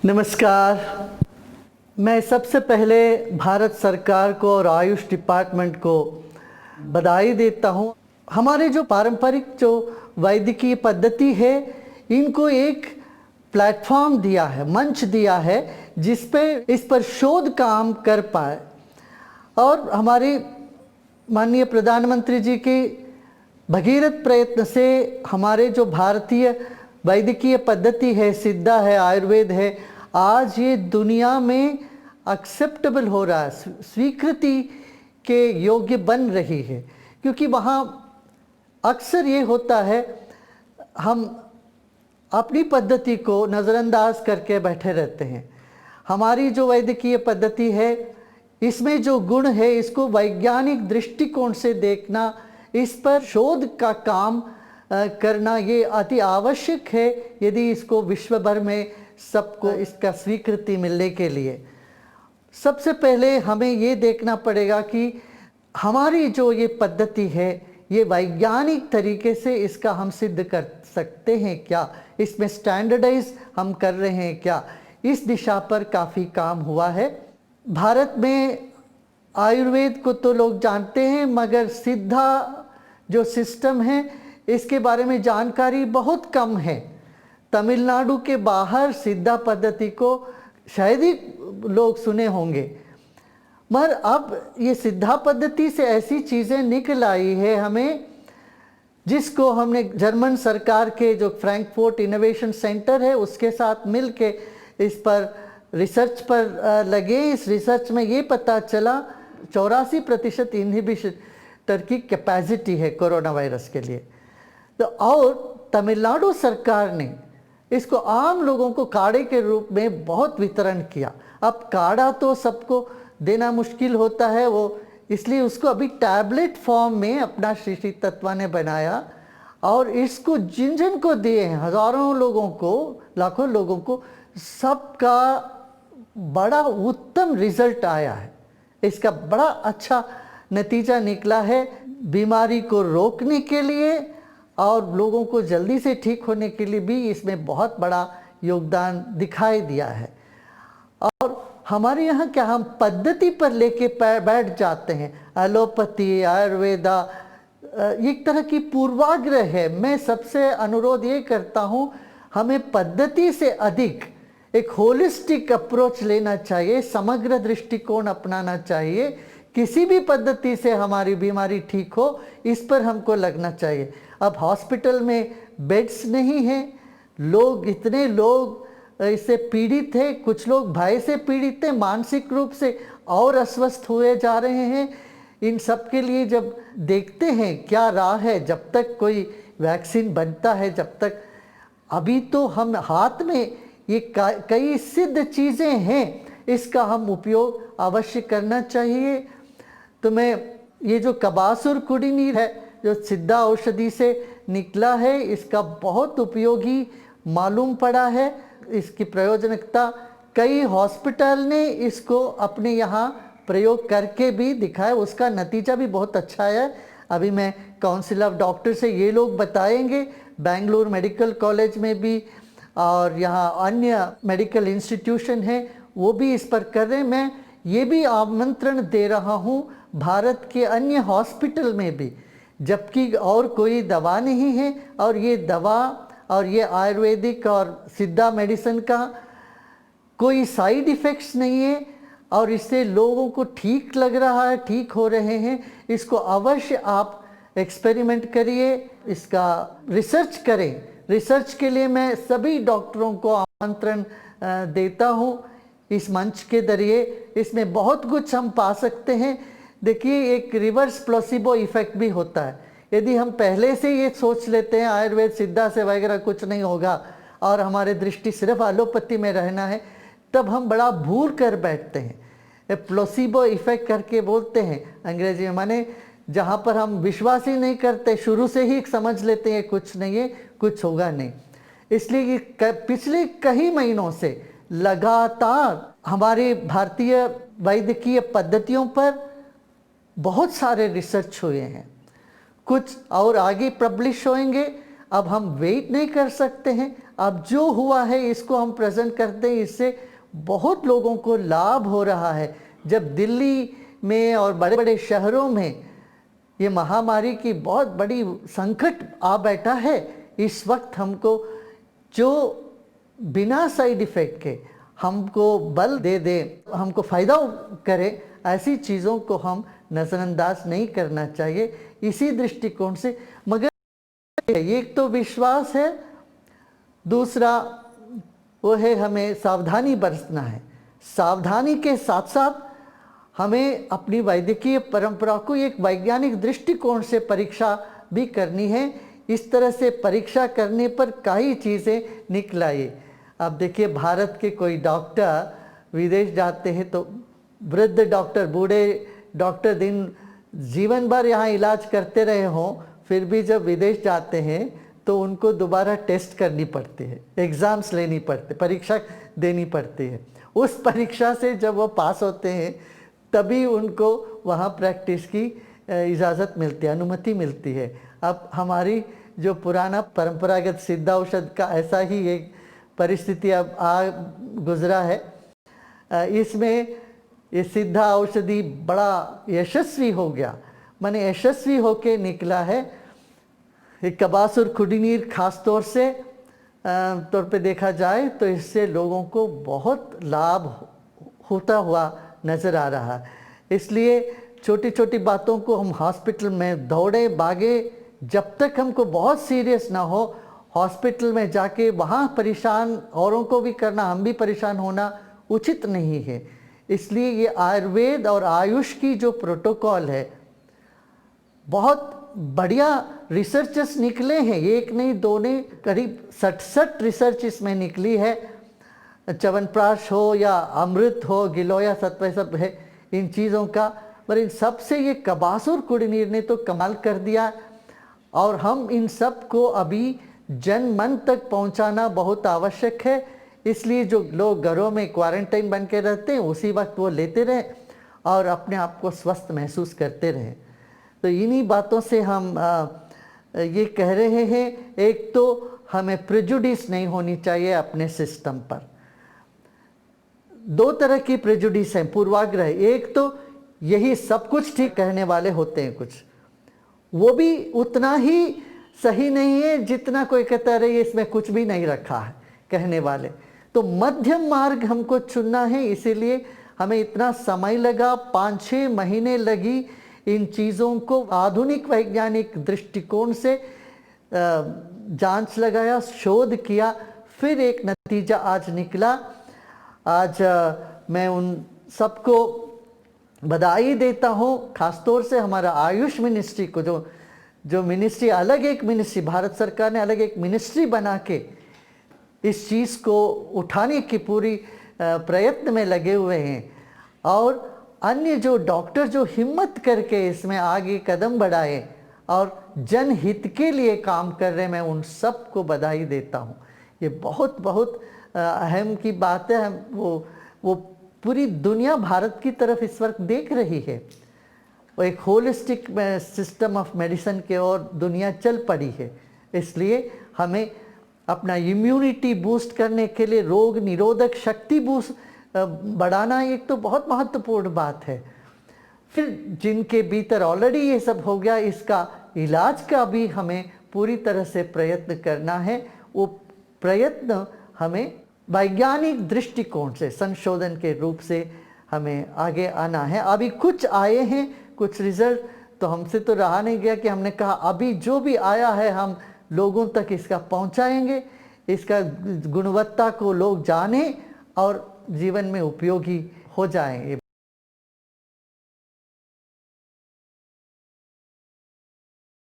नमस्कार। मैं सबसे पहले भारत सरकार को और आयुष डिपार्टमेंट को बधाई देता हूँ। हमारे जो पारंपरिक जो वैद्यकीय पद्धति है, इनको एक प्लेटफॉर्म दिया है, मंच दिया है, जिस पे इस पर शोध काम कर पाए। और हमारे माननीय प्रधानमंत्री जी के भगीरथ प्रयत्न से हमारे जो भारतीय वैद्यकीय पद्धति है, सिद्धा है, आयुर्वेद है, आज ये दुनिया में एक्सेप्टेबल हो रहा है, स्वीकृति के योग्य बन रही है। क्योंकि वहाँ अक्सर ये होता है, हम अपनी पद्धति को नज़रअंदाज करके बैठे रहते हैं। हमारी जो वैद्यकीय पद्धति है, इसमें जो गुण है, इसको वैज्ञानिक दृष्टिकोण से देखना, इस पर शोध का काम करना ये अति आवश्यक है, यदि इसको विश्व भर में सबको इसका स्वीकृति मिलने के लिए। सबसे पहले हमें ये देखना पड़ेगा कि हमारी जो ये पद्धति है, ये वैज्ञानिक तरीके से इसका हम सिद्ध कर सकते हैं क्या, इसमें स्टैंडर्डाइज हम कर रहे हैं क्या, इस दिशा पर काफ़ी काम हुआ है। भारत में आयुर्वेद को तो लोग जानते हैं, मगर सिद्धा जो सिस्टम है, इसके बारे में जानकारी बहुत कम है। तमिलनाडु के बाहर सिद्धा पद्धति को शायद ही लोग सुने होंगे, मगर अब ये सिद्धा पद्धति से ऐसी चीज़ें निकल आई है हमें, जिसको हमने जर्मन सरकार के जो फ्रैंकफर्ट इनोवेशन सेंटर है, उसके साथ मिल के इस पर रिसर्च पर लगे। इस रिसर्च में ये पता चला 84% इनहिबिटर की कैपेसिटी है कोरोना वायरस के लिए। तो और तमिलनाडु सरकार ने इसको आम लोगों को काढ़े के रूप में बहुत वितरण किया। अब काढ़ा तो सबको देना मुश्किल होता है, वो इसलिए उसको अभी टैबलेट फॉर्म में अपना श्री श्री तत्वा ने बनाया और इसको जिन जिन को दिए हैं, हज़ारों लोगों को, लाखों लोगों को, सबका बड़ा उत्तम रिजल्ट आया है। इसका बड़ा अच्छा नतीजा निकला है बीमारी को रोकने के लिए, और लोगों को जल्दी से ठीक होने के लिए भी इसमें बहुत बड़ा योगदान दिखाई दिया है। और हमारे यहाँ क्या, हम पद्धति पर लेके बैठ जाते हैं, एलोपैथी, आयुर्वेदा, एक तरह की पूर्वाग्रह है। मैं सबसे अनुरोध ये करता हूँ, हमें पद्धति से अधिक एक होलिस्टिक अप्रोच लेना चाहिए, समग्र दृष्टिकोण अपनाना चाहिए। किसी भी पद्धति से हमारी बीमारी ठीक हो, इस पर हमको लगना चाहिए। अब हॉस्पिटल में बेड्स नहीं हैं, लोग, इतने लोग इससे पीड़ित हैं, कुछ लोग भय से पीड़ित हैं, मानसिक रूप से और अस्वस्थ हुए जा रहे हैं। इन सब के लिए जब देखते हैं क्या राह है, जब तक कोई वैक्सीन बनता है, जब तक, अभी तो हम हाथ में ये कई सिद्ध चीज़ें हैं, इसका हम उपयोग अवश्य करना चाहिए। तो मैं ये जो कबासुर कुडिनीर है, जो सिद्धा औषधि से निकला है, इसका बहुत उपयोगी मालूम पड़ा है। इसकी प्रयोजनकता, कई हॉस्पिटल ने इसको अपने यहाँ प्रयोग करके भी दिखाया, उसका नतीजा भी बहुत अच्छा है। अभी मैं काउंसिल ऑफ डॉक्टर से ये लोग बताएंगे, बेंगलुरु मेडिकल कॉलेज में भी और यहाँ अन्य मेडिकल इंस्टीट्यूशन हैं, वो भी इस पर कर रहे हैं। मैं ये भी आमंत्रण दे रहा हूँ भारत के अन्य हॉस्पिटल में भी, जबकि और कोई दवा नहीं है, और ये दवा और ये आयुर्वेदिक और सिद्धा मेडिसिन का कोई साइड इफ़ेक्ट्स नहीं है, और इससे लोगों को ठीक लग रहा है, ठीक हो रहे हैं। इसको अवश्य आप एक्सपेरिमेंट करिए, इसका रिसर्च करें। रिसर्च के लिए मैं सभी डॉक्टरों को आमंत्रण देता हूँ इस मंच के जरिए। इसमें बहुत कुछ हम पा सकते हैं। देखिए, एक रिवर्स प्लेसिबो इफेक्ट भी होता है। यदि हम पहले से ये सोच लेते हैं आयुर्वेद सिद्धा से वगैरह कुछ नहीं होगा और हमारे दृष्टि सिर्फ एलोपैथी में रहना है, तब हम बड़ा भूल कर बैठते हैं। प्लेसिबो इफेक्ट करके बोलते हैं अंग्रेजी में, माने जहाँ पर हम विश्वास ही नहीं करते, शुरू से ही समझ लेते हैं कुछ नहीं है, कुछ होगा नहीं। इसलिए पिछले कई महीनों से लगातार हमारे भारतीय वैद्यकीय पद्धतियों पर बहुत सारे रिसर्च हुए हैं, कुछ और आगे पब्लिश होंगे। अब हम वेट नहीं कर सकते हैं, अब जो हुआ है इसको हम प्रेजेंट करते हैं, इससे बहुत लोगों को लाभ हो रहा है। जब दिल्ली में और बड़े बड़े शहरों में ये महामारी की बहुत बड़ी संकट आ बैठा है, इस वक्त हमको जो बिना साइड इफ़ेक्ट के हमको बल दे दे, हमको फ़ायदा करे, ऐसी चीज़ों को हम नज़रअंदाज नहीं करना चाहिए इसी दृष्टिकोण से। मगर एक तो विश्वास है, दूसरा वो है हमें सावधानी बरतना है। सावधानी के साथ साथ हमें अपनी वैद्यकीय परंपरा को एक वैज्ञानिक दृष्टिकोण से परीक्षा भी करनी है। इस तरह से परीक्षा करने पर कई चीज़ें निकल आई। अब देखिए, भारत के कोई डॉक्टर विदेश जाते हैं तो वृद्ध डॉक्टर, बूढ़े डॉक्टर दिन जीवन भर यहाँ इलाज करते रहे हों, फिर भी जब विदेश जाते हैं तो उनको दोबारा टेस्ट करनी पड़ती है, एग्ज़ाम्स लेनी पड़ती, परीक्षा देनी पड़ती है। उस परीक्षा से जब वो पास होते हैं तभी उनको वहाँ प्रैक्टिस की इजाज़त मिलती है, अनुमति मिलती है। अब हमारी जो पुराना परंपरागत सिद्ध औषध का ऐसा ही एक परिस्थिति अब आ गुज़रा है। इसमें ये सिद्धा औषधि बड़ा यशस्वी हो गया, माने यशस्वी होके निकला है। कबासुर खुडीनीर खास तौर से तौर पे देखा जाए तो इससे लोगों को बहुत लाभ होता हुआ नज़र आ रहा है। इसलिए छोटी छोटी बातों को हम हॉस्पिटल में दौड़े भागे, जब तक हमको बहुत सीरियस ना हो हॉस्पिटल में जाके वहाँ परेशान औरों को भी करना, हम भी परेशान होना उचित नहीं है। इसलिए ये आयुर्वेद और आयुष की जो प्रोटोकॉल है, बहुत बढ़िया रिसर्चेस निकले हैं, एक नहीं दो नहीं, करीब 67 रिसर्च इसमें निकली है। च्यवनप्राश हो या अमृत हो, गिलोय सत्व सब है इन चीज़ों का, पर इन सब से ये कबासुर कुड़नीर ने तो कमाल कर दिया। और हम इन सब को अभी जन मन तक पहुंचाना बहुत आवश्यक है। इसलिए जो लोग घरों में क्वारंटाइन बन के रहते हैं उसी वक्त वो लेते रहें और अपने आप को स्वस्थ महसूस करते रहें। तो इन्हीं बातों से हम ये कह रहे हैं, एक तो हमें प्रेजुडिस नहीं होनी चाहिए अपने सिस्टम पर। दो तरह की प्रेजुडिस हैं, पूर्वाग्रह। एक तो यही सब कुछ ठीक कहने वाले होते हैं, कुछ वो भी उतना ही सही नहीं है जितना कोई कहता रहे इसमें कुछ भी नहीं रखा है कहने वाले। तो मध्यम मार्ग हमको चुनना है। इसीलिए हमें इतना समय लगा, 5-6 महीने लगी इन चीज़ों को आधुनिक वैज्ञानिक दृष्टिकोण से जांच लगाया, शोध किया, फिर एक नतीजा आज निकला। आज मैं उन सबको बधाई देता हूँ, खासतौर से हमारा आयुष मिनिस्ट्री को, जो मिनिस्ट्री अलग एक मिनिस्ट्री, भारत सरकार ने अलग एक मिनिस्ट्री बना के इस चीज़ को उठाने की पूरी प्रयत्न में लगे हुए हैं। और अन्य जो डॉक्टर जो हिम्मत करके इसमें आगे कदम बढ़ाए और जनहित के लिए काम कर रहे हैं, मैं उन सब को बधाई देता हूँ। ये बहुत बहुत अहम की बात है। वो पूरी दुनिया भारत की तरफ इस वक्त देख रही है। वो एक होलिस्टिक सिस्टम ऑफ मेडिसिन के ओर दुनिया चल पड़ी है। इसलिए हमें अपना इम्यूनिटी बूस्ट करने के लिए, रोग निरोधक शक्ति बूस्ट बढ़ाना एक तो बहुत महत्वपूर्ण बात है। फिर जिनके भीतर ऑलरेडी ये सब हो गया, इसका इलाज का भी हमें पूरी तरह से प्रयत्न करना है। वो प्रयत्न हमें वैज्ञानिक दृष्टिकोण से, संशोधन के रूप से हमें आगे आना है। अभी कुछ आए हैं, कुछ रिजल्ट, तो हमसे तो रहा नहीं गया कि हमने कहा अभी जो भी आया है हम लोगों तक इसका पहुंचाएंगे, इसका गुणवत्ता को लोग जाने और जीवन में उपयोगी हो जाएं।